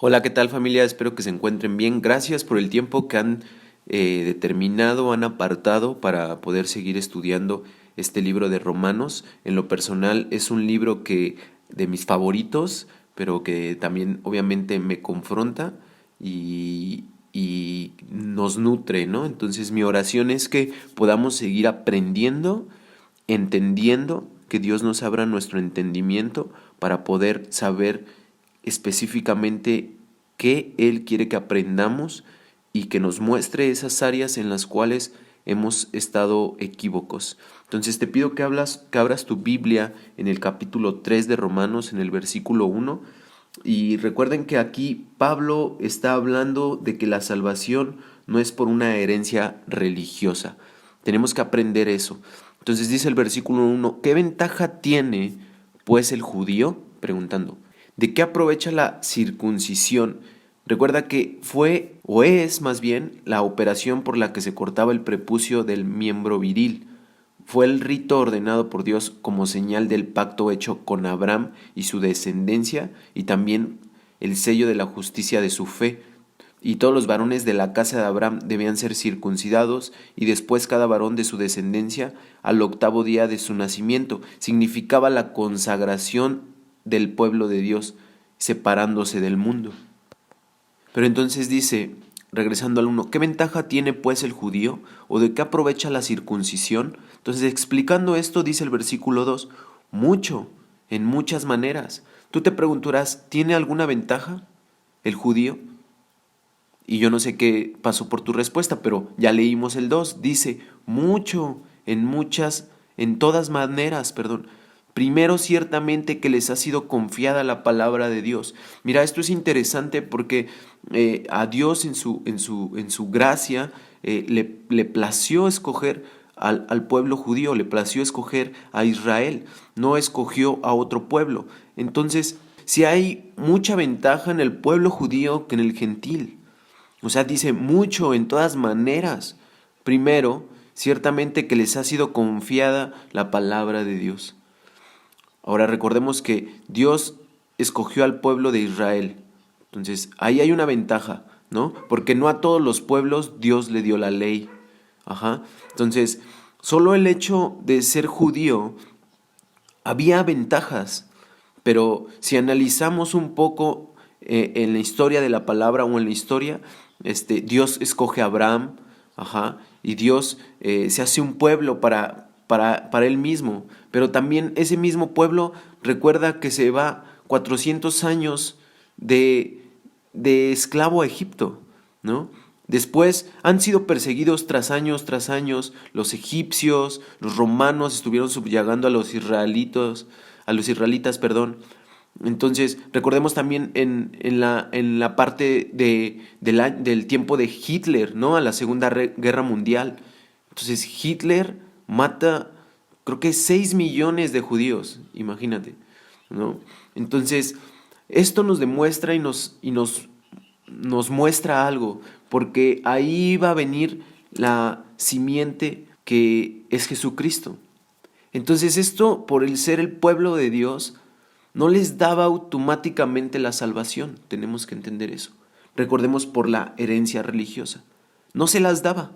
Hola, ¿qué tal familia? Espero que se encuentren bien. Gracias por el tiempo que han determinado, han apartado para poder seguir estudiando este libro de Romanos. En lo personal es un libro que de mis favoritos, pero que también obviamente me confronta y nos nutre, ¿no? Entonces mi oración es que podamos seguir aprendiendo, entendiendo, que Dios nos abra nuestro entendimiento para poder saber específicamente qué Él quiere que aprendamos y que nos muestre esas áreas en las cuales hemos estado equívocos. Entonces te pido que abras tu Biblia en el capítulo 3 de Romanos, en el versículo 1, y recuerden que aquí Pablo está hablando de que la salvación no es por una herencia religiosa. Tenemos que aprender eso. Entonces dice el versículo 1, ¿qué ventaja tiene pues el judío? Preguntando, ¿de qué aprovecha la circuncisión? Recuerda que fue, o es más bien, la operación por la que se cortaba el prepucio del miembro viril. Fue el rito ordenado por Dios como señal del pacto hecho con Abraham y su descendencia, y también el sello de la justicia de su fe. Y todos los varones de la casa de Abraham debían ser circuncidados, y después cada varón de su descendencia al octavo día de su nacimiento. Significaba la consagración del pueblo de Dios, separándose del mundo. Pero entonces dice, regresando al uno, ¿qué ventaja tiene pues el judío? ¿O de qué aprovecha la circuncisión? Entonces, explicando esto, dice el versículo 2, mucho, en muchas maneras. Tú te preguntarás, ¿tiene alguna ventaja el judío? Y yo no sé qué pasó por tu respuesta, pero ya leímos el 2, dice, mucho, en muchas, en todas maneras, perdón. Primero, ciertamente que les ha sido confiada la palabra de Dios. Mira, esto es interesante porque a Dios en su gracia le plació escoger al pueblo judío, le plació escoger a Israel, no escogió a otro pueblo. Entonces, si hay mucha ventaja en el pueblo judío que en el gentil. O sea, dice mucho en todas maneras. Primero, ciertamente que les ha sido confiada la palabra de Dios. Ahora recordemos que Dios escogió al pueblo de Israel. Entonces, ahí hay una ventaja, ¿no? Porque no a todos los pueblos Dios le dio la ley. Ajá. Entonces, solo el hecho de ser judío había ventajas, pero si analizamos un poco en la historia de la palabra o en la historia, Dios escoge a Abraham, ajá, y Dios se hace un pueblo para él mismo, pero también ese mismo pueblo recuerda que se va 400 años de esclavo a Egipto, ¿no? Después han sido perseguidos tras años, los egipcios, los romanos estuvieron subyugando a los israelitas, perdón. Entonces, recordemos también en la parte del tiempo de Hitler, ¿no? A la Segunda Guerra Mundial. Entonces, Hitler mata, creo que 6 millones de judíos, imagínate, ¿no? Entonces, esto nos demuestra nos muestra algo, porque ahí va a venir la simiente que es Jesucristo. Entonces esto, por el ser el pueblo de Dios, no les daba automáticamente la salvación. Tenemos que entender eso. Recordemos por la herencia religiosa. No se las daba,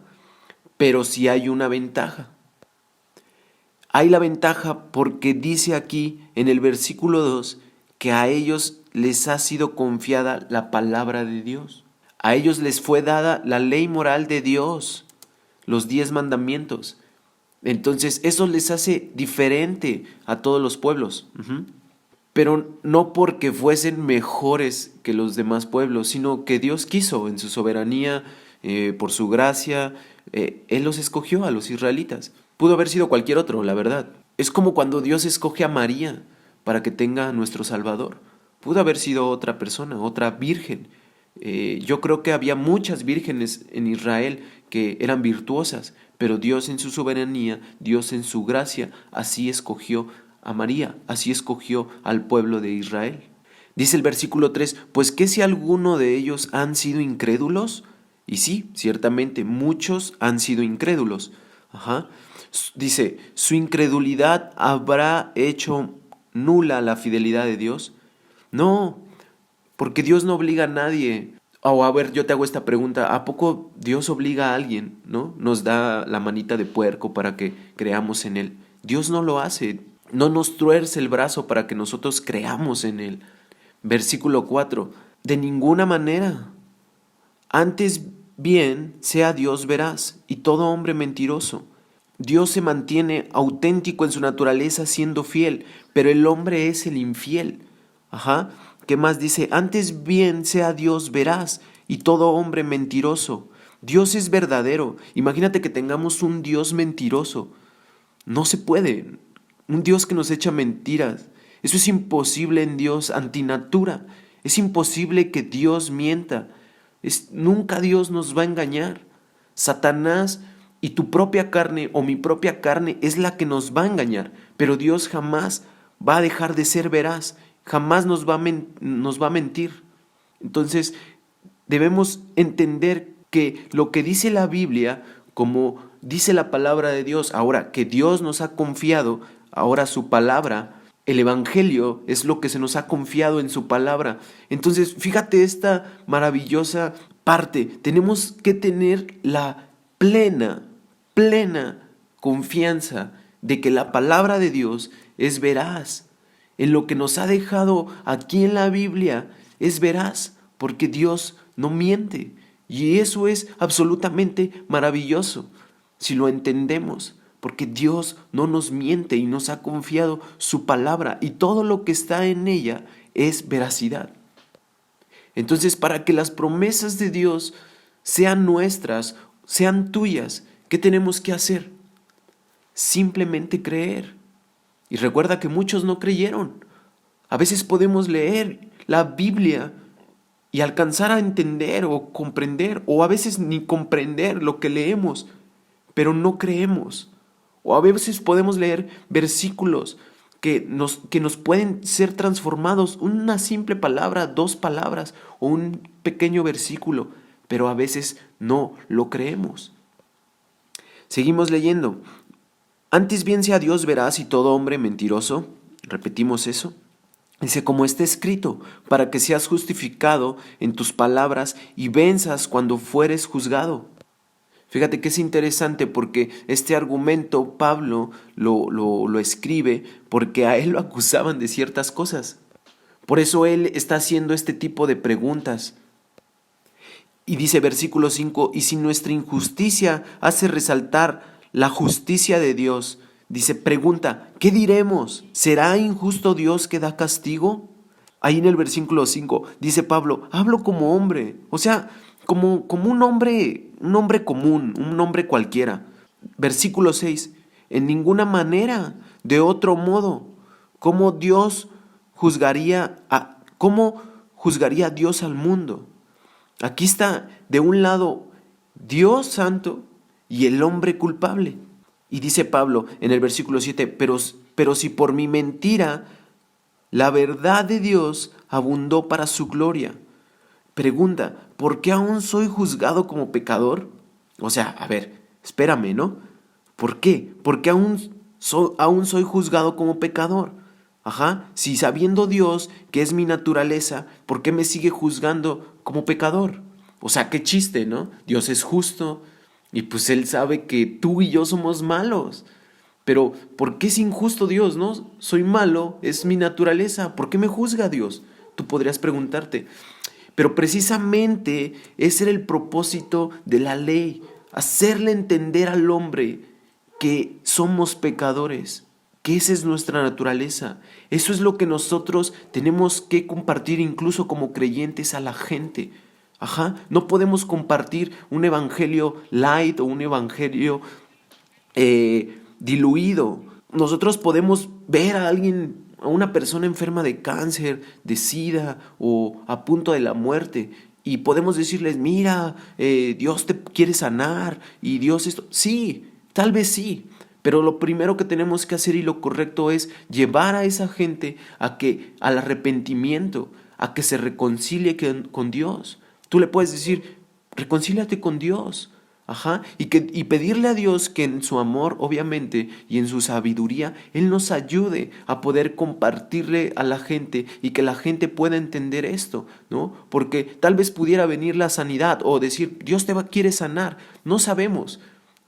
pero sí hay una ventaja. Hay la ventaja porque dice aquí en el versículo 2 que a ellos les ha sido confiada la palabra de Dios. A ellos les fue dada la ley moral de Dios, los 10 mandamientos. Entonces eso les hace diferente a todos los pueblos. Pero no porque fuesen mejores que los demás pueblos, sino que Dios quiso en su soberanía, por su gracia, Él los escogió a los israelitas. Pudo haber sido cualquier otro, la verdad. Es como cuando Dios escoge a María para que tenga a nuestro Salvador. Pudo haber sido otra persona, otra virgen. Yo creo que había muchas vírgenes en Israel que eran virtuosas, pero Dios en su soberanía, Dios en su gracia, así escogió a María, así escogió al pueblo de Israel. Dice el versículo 3, pues ¿qué si alguno de ellos han sido incrédulos? Y sí, ciertamente muchos han sido incrédulos. Ajá. Dice, ¿su incredulidad habrá hecho nula la fidelidad de Dios? No, porque Dios no obliga a nadie. O a ver, yo te hago esta pregunta, ¿a poco Dios obliga a alguien, no? Nos da la manita de puerco para que creamos en Él. Dios no lo hace, no nos tuerce el brazo para que nosotros creamos en Él. Versículo 4, de ninguna manera. Antes bien sea Dios veraz y todo hombre mentiroso. Dios se mantiene auténtico en su naturaleza siendo fiel, pero el hombre es el infiel. Ajá. ¿Qué más dice? Antes bien sea Dios veraz y todo hombre mentiroso. Dios es verdadero. Imagínate que tengamos un Dios mentiroso. No se puede. Un Dios que nos echa mentiras. Eso es imposible en Dios, antinatura. Es imposible que Dios mienta. Nunca Dios nos va a engañar. Satanás y tu propia carne o mi propia carne es la que nos va a engañar. Pero Dios jamás va a dejar de ser veraz. Jamás nos va a mentir. Entonces debemos entender que lo que dice la Biblia, como dice la palabra de Dios, ahora que Dios nos ha confiado, ahora su palabra, el Evangelio es lo que se nos ha confiado en su palabra. Entonces, fíjate esta maravillosa parte. Tenemos que tener la plena confianza de que la palabra de Dios es veraz. En lo que nos ha dejado aquí en la Biblia es veraz, porque Dios no miente. Y eso es absolutamente maravilloso, si lo entendemos, porque Dios no nos miente y nos ha confiado su palabra, y todo lo que está en ella es veracidad. Entonces, para que las promesas de Dios sean nuestras, sean tuyas, ¿qué tenemos que hacer? Simplemente creer. Y recuerda que muchos no creyeron. A veces podemos leer la Biblia y alcanzar a entender o comprender, o a veces ni comprender lo que leemos, pero no creemos. O a veces podemos leer versículos que nos pueden ser transformados, una simple palabra, 2 palabras o un pequeño versículo, pero a veces no lo creemos. Seguimos leyendo. Antes bien sea Dios veraz y todo hombre mentiroso. Repetimos eso. Dice, como está escrito, para que seas justificado en tus palabras y venzas cuando fueres juzgado. Fíjate que es interesante porque este argumento Pablo lo escribe porque a él lo acusaban de ciertas cosas. Por eso él está haciendo este tipo de preguntas. Y dice versículo 5, y si nuestra injusticia hace resaltar la justicia de Dios, dice, pregunta, ¿qué diremos? ¿Será injusto Dios que da castigo? Ahí en el versículo 5 dice Pablo, hablo como hombre, o sea, como un hombre común, un hombre cualquiera. Versículo 6, en ninguna manera, de otro modo, ¿cómo cómo juzgaría Dios al mundo? Aquí está, de un lado, Dios santo y el hombre culpable. Y dice Pablo en el versículo 7, pero si por mi mentira la verdad de Dios abundó para su gloria. Pregunta, ¿por qué aún soy juzgado como pecador? O sea, a ver, espérame, ¿no? ¿Por qué? ¿Por qué aún soy juzgado como pecador? Ajá, si sabiendo Dios que es mi naturaleza, ¿por qué me sigue juzgando como pecador? O sea, qué chiste, ¿no? Dios es justo y pues Él sabe que tú y yo somos malos. Pero, ¿por qué es injusto Dios, no? Soy malo, es mi naturaleza. ¿Por qué me juzga Dios? Tú podrías preguntarte. Pero precisamente ese era el propósito de la ley, hacerle entender al hombre que somos pecadores, que esa es nuestra naturaleza. Eso es lo que nosotros tenemos que compartir incluso como creyentes a la gente. Ajá, no podemos compartir un evangelio light o un evangelio diluido. Nosotros podemos ver a alguien, a una persona enferma de cáncer, de SIDA o a punto de la muerte, y podemos decirles, mira, Dios te quiere sanar y Dios esto. Sí, tal vez sí, pero lo primero que tenemos que hacer y lo correcto es llevar a esa gente al arrepentimiento, a que se reconcilie con Dios. Tú le puedes decir, reconcíliate con Dios. Y pedirle a Dios que en su amor, obviamente, y en su sabiduría, Él nos ayude a poder compartirle a la gente y que la gente pueda entender esto, ¿no? Porque tal vez pudiera venir la sanidad o decir, Dios quiere sanar, no sabemos.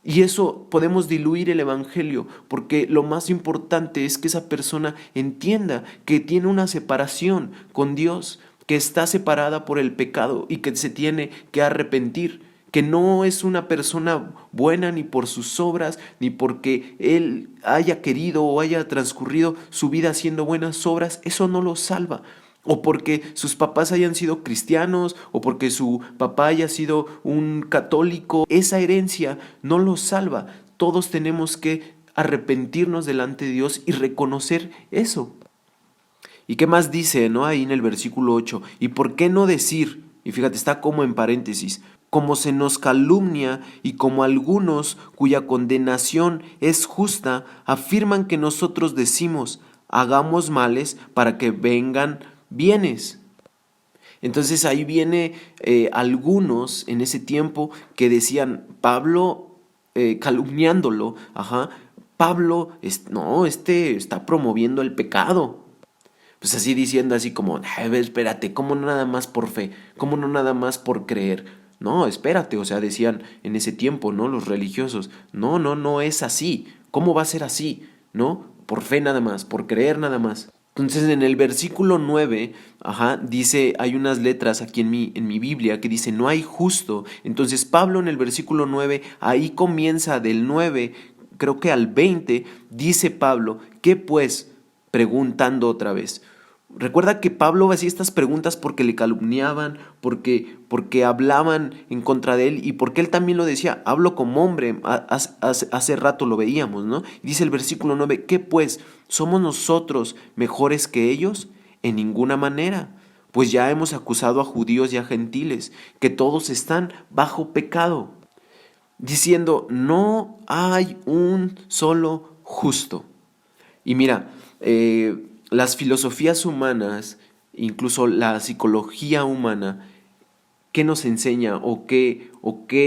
Y eso podemos diluir el evangelio, porque lo más importante es que esa persona entienda que tiene una separación con Dios, que está separada por el pecado y que se tiene que arrepentir, que no es una persona buena ni por sus obras, ni porque él haya querido o haya transcurrido su vida haciendo buenas obras, eso no lo salva. O porque sus papás hayan sido cristianos, o porque su papá haya sido un católico, esa herencia no lo salva. Todos tenemos que arrepentirnos delante de Dios y reconocer eso. ¿Y qué más dice, no? Ahí en el versículo 8. ¿Y por qué no decir? Y fíjate, está como en paréntesis. Como se nos calumnia y como algunos cuya condenación es justa, afirman que nosotros decimos, hagamos males para que vengan bienes. Entonces ahí viene algunos en ese tiempo que decían, Pablo calumniándolo, Pablo, no, está promoviendo el pecado. Pues así diciendo así como, espérate, ¿cómo no nada más por fe? ¿Cómo no nada más por creer? No, espérate, o sea, decían en ese tiempo, ¿no? Los religiosos, no es así. ¿Cómo va a ser así? ¿No? Por fe nada más, por creer nada más. Entonces en el versículo 9, dice, hay unas letras aquí en mi Biblia que dice, no hay justo. Entonces Pablo en el versículo 9, ahí comienza del 9, creo que al 20, dice Pablo, ¿qué pues? Preguntando otra vez. Recuerda que Pablo hacía estas preguntas porque le calumniaban, porque hablaban en contra de él y porque él también lo decía, hablo como hombre, hace rato lo veíamos, ¿no? Dice el versículo 9, ¿qué pues? ¿Somos nosotros mejores que ellos? En ninguna manera, pues ya hemos acusado a judíos y a gentiles, que todos están bajo pecado, diciendo, no hay un solo justo. Y mira, las filosofías humanas, incluso la psicología humana, ¿qué nos enseña o qué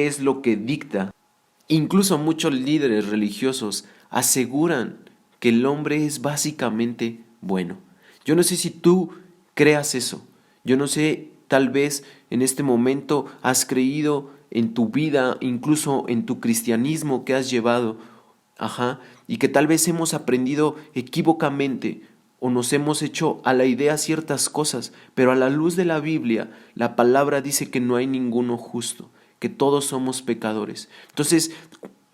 es lo que dicta? Incluso muchos líderes religiosos aseguran que el hombre es básicamente bueno. Yo no sé si tú creas eso. Yo no sé, tal vez en este momento has creído en tu vida, incluso en tu cristianismo que has llevado, y que tal vez hemos aprendido equívocamente o nos hemos hecho a la idea ciertas cosas, pero a la luz de la Biblia, la palabra dice que no hay ninguno justo, que todos somos pecadores. Entonces,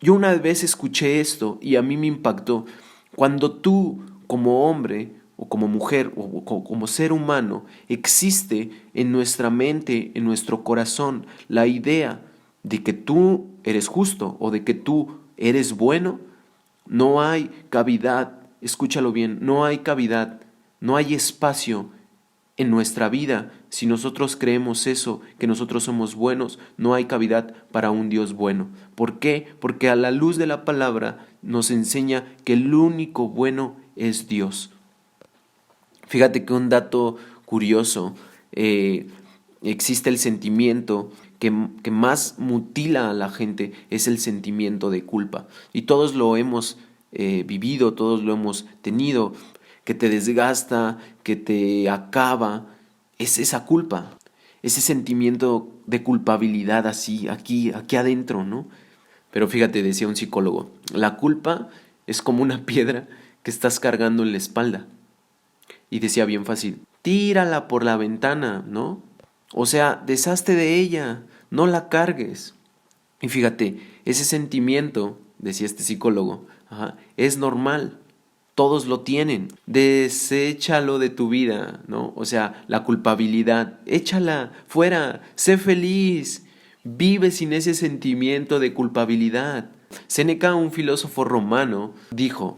yo una vez escuché esto y a mí me impactó. Cuando tú, como hombre o como mujer o como ser humano, existe en nuestra mente, en nuestro corazón, la idea de que tú eres justo o de que tú eres bueno, no hay cavidad, escúchalo bien, no hay cavidad, no hay espacio en nuestra vida. Si nosotros creemos eso, que nosotros somos buenos, no hay cavidad para un Dios bueno. ¿Por qué? Porque a la luz de la palabra nos enseña que el único bueno es Dios. Fíjate que un dato curioso, existe el sentimiento que más mutila a la gente, es el sentimiento de culpa. Y todos lo hemos vivido, todos lo hemos tenido, que te desgasta, que te acaba, es esa culpa, ese sentimiento de culpabilidad así, aquí adentro, ¿no? Pero fíjate, decía un psicólogo, la culpa es como una piedra que estás cargando en la espalda. Y decía bien fácil, tírala por la ventana, ¿no? O sea, deshazte de ella, no la cargues. Y fíjate, ese sentimiento, decía este psicólogo, es normal, todos lo tienen. Deséchalo de tu vida, ¿no? O sea, la culpabilidad, échala fuera, sé feliz, vive sin ese sentimiento de culpabilidad. Séneca, un filósofo romano, dijo,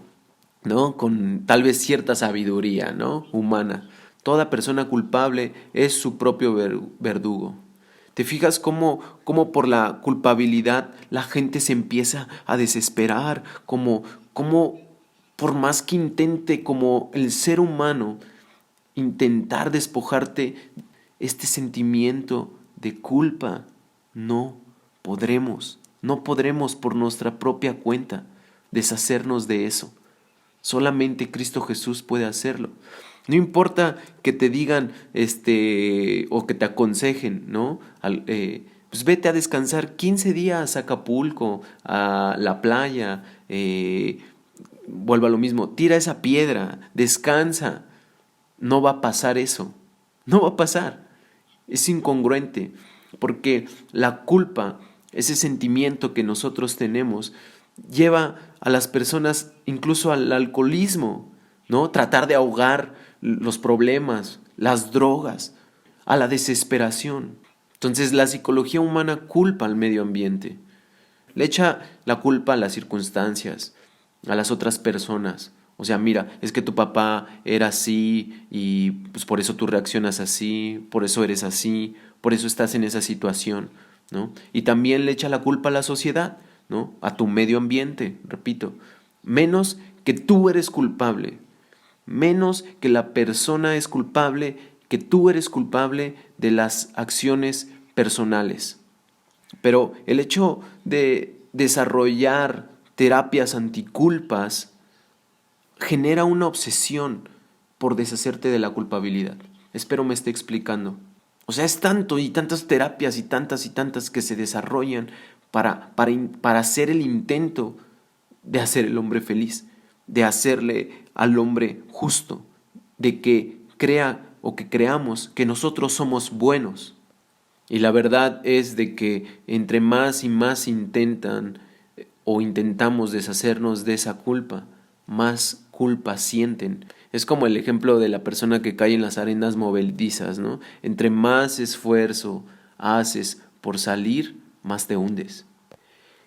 ¿no? Con tal vez cierta sabiduría, ¿no? Humana. Toda persona culpable es su propio verdugo. ¿Te fijas cómo por la culpabilidad la gente se empieza a desesperar? Cómo por más que intente como el ser humano intentar despojarte este sentimiento de culpa, no podremos. No podremos por nuestra propia cuenta deshacernos de eso. Solamente Cristo Jesús puede hacerlo. No importa que te digan, o que te aconsejen, ¿no? Pues vete a descansar 15 días a Acapulco, a la playa, vuelvo a lo mismo, tira esa piedra, descansa. No va a pasar eso. No va a pasar. Es incongruente, porque la culpa, ese sentimiento que nosotros tenemos, lleva a las personas incluso al alcoholismo, ¿no? Tratar de ahogar los problemas, las drogas, a la desesperación. Entonces la psicología humana culpa al medio ambiente, le echa la culpa a las circunstancias, a las otras personas. O sea, mira, es que tu papá era así y pues por eso tú reaccionas así, por eso eres así, por eso estás en esa situación, ¿no? Y también le echa la culpa a la sociedad, ¿no? A tu medio ambiente, repito, menos que tú eres culpable, menos que la persona es culpable, que tú eres culpable de las acciones personales. Pero el hecho de desarrollar terapias anticulpas genera una obsesión por deshacerte de la culpabilidad. Espero me esté explicando. O sea, es tanto y tantas terapias y tantas que se desarrollan para hacer el intento de hacer el hombre feliz, de hacerle al hombre justo, de que crea o que creamos que nosotros somos buenos. Y la verdad es de que entre más y más intentan o intentamos deshacernos de esa culpa, más culpa sienten. Es como el ejemplo de la persona que cae en las arenas movedizas, ¿no? Entre más esfuerzo haces por salir, más te hundes.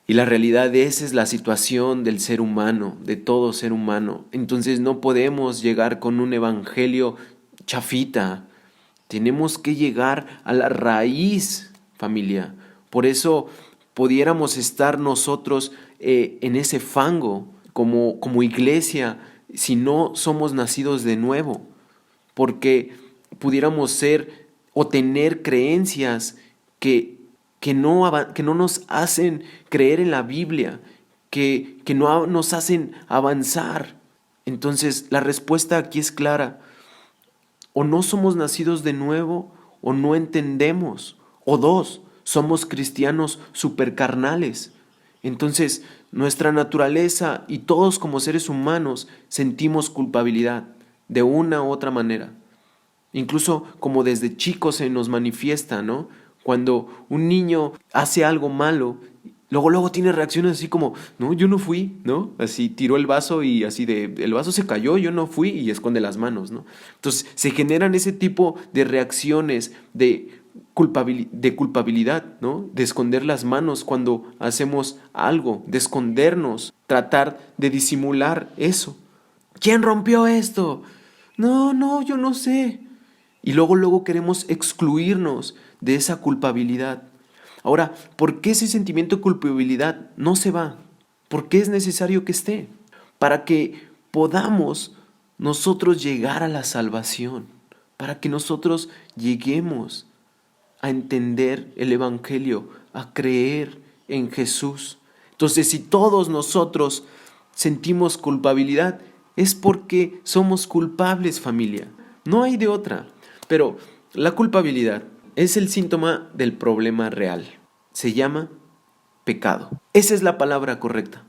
Y la realidad esa es la situación del ser humano, de todo ser humano. Entonces no podemos llegar con un evangelio chafita. Tenemos que llegar a la raíz, familia. Por eso pudiéramos estar nosotros en ese fango como iglesia si no somos nacidos de nuevo. Porque pudiéramos ser o tener creencias que no nos hacen creer en la Biblia, que no nos hacen avanzar. Entonces la respuesta aquí es clara. O no somos nacidos de nuevo, o no entendemos. O dos, somos cristianos supercarnales. Entonces, nuestra naturaleza y todos como seres humanos sentimos culpabilidad de una u otra manera. Incluso como desde chicos se nos manifiesta, ¿no? Cuando un niño hace algo malo, luego tiene reacciones así como, no, yo no fui, ¿no? Así tiró el vaso y así el vaso se cayó, yo no fui y esconde las manos, ¿no? Entonces se generan ese tipo de reacciones de culpabilidad, ¿no? De esconder las manos cuando hacemos algo, de escondernos, tratar de disimular eso. ¿Quién rompió esto? No, yo no sé. Y luego queremos excluirnos de esa culpabilidad. Ahora, ¿por qué ese sentimiento de culpabilidad no se va? ¿Por qué es necesario que esté? Para que podamos nosotros llegar a la salvación, para que nosotros lleguemos a entender el Evangelio, a creer en Jesús. Entonces, si todos nosotros sentimos culpabilidad, es porque somos culpables, familia. No hay de otra. Pero la culpabilidad es el síntoma del problema real. Se llama pecado. Esa es la palabra correcta.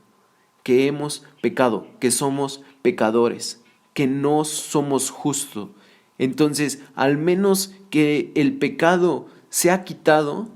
Que hemos pecado, que somos pecadores, que no somos justos. Entonces, al menos que el pecado sea quitado,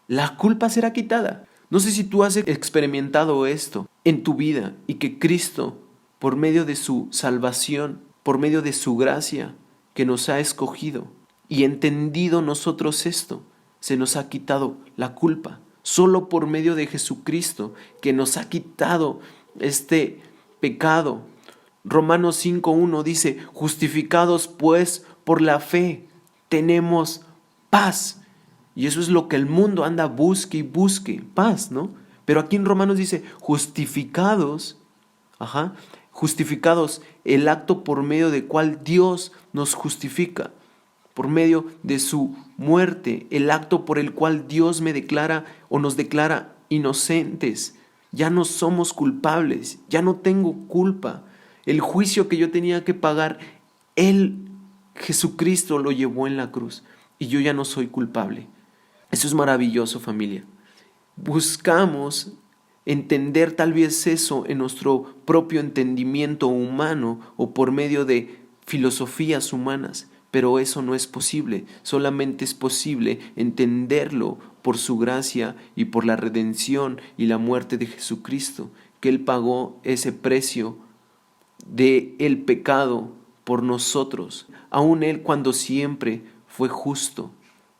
la culpa será quitada. No sé si tú has experimentado esto en tu vida y que Cristo, por medio de su salvación, por medio de su gracia, que nos ha escogido y entendido nosotros esto, se nos ha quitado la culpa. Solo por medio de Jesucristo, que nos ha quitado este pecado. Romanos 5:1 dice, justificados pues por la fe, tenemos paz. Y eso es lo que el mundo anda busque y busque, paz, ¿no? Pero aquí en Romanos dice, justificados, justificados, el acto por medio del cual Dios nos justifica, por medio de su muerte, el acto por el cual Dios me declara o nos declara inocentes, ya no somos culpables, ya no tengo culpa. El juicio que yo tenía que pagar, Él, Jesucristo, lo llevó en la cruz y yo ya no soy culpable. Eso es maravilloso, familia. Buscamos entender tal vez eso en nuestro propio entendimiento humano o por medio de filosofías humanas, pero eso no es posible. Solamente es posible entenderlo por su gracia y por la redención y la muerte de Jesucristo, que Él pagó ese precio de el pecado por nosotros, aun Él cuando siempre fue justo,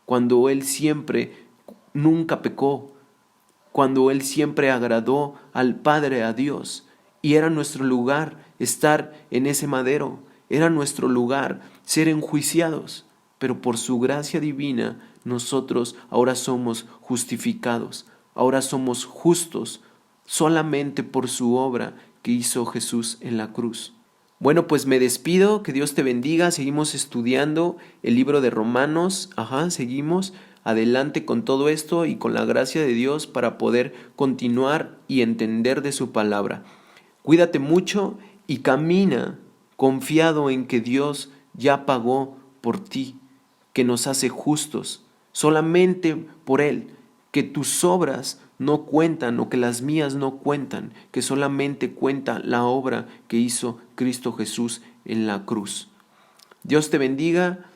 cuando Él siempre nunca pecó, cuando Él siempre agradó al Padre, a Dios, y era nuestro lugar estar en ese madero, era nuestro lugar ser enjuiciados, pero por su gracia divina nosotros ahora somos justificados, ahora somos justos solamente por su obra que hizo Jesús en la cruz. Bueno, pues me despido, que Dios te bendiga, seguimos estudiando el libro de Romanos, seguimos adelante con todo esto y con la gracia de Dios para poder continuar y entender de su palabra. Cuídate mucho y camina confiado en que Dios ya pagó por ti, que nos hace justos, solamente por Él, que tus obras no cuentan o que las mías no cuentan, que solamente cuenta la obra que hizo Cristo Jesús en la cruz. Dios te bendiga,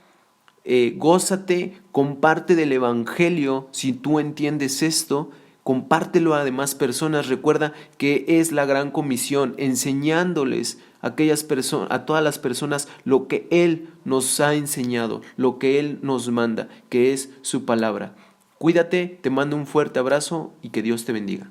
gózate, comparte del Evangelio si tú entiendes esto, compártelo a demás personas. Recuerda que es la gran comisión, enseñándoles a todas las personas lo que Él nos ha enseñado, lo que Él nos manda, que es su palabra. Cuídate, te mando un fuerte abrazo y que Dios te bendiga.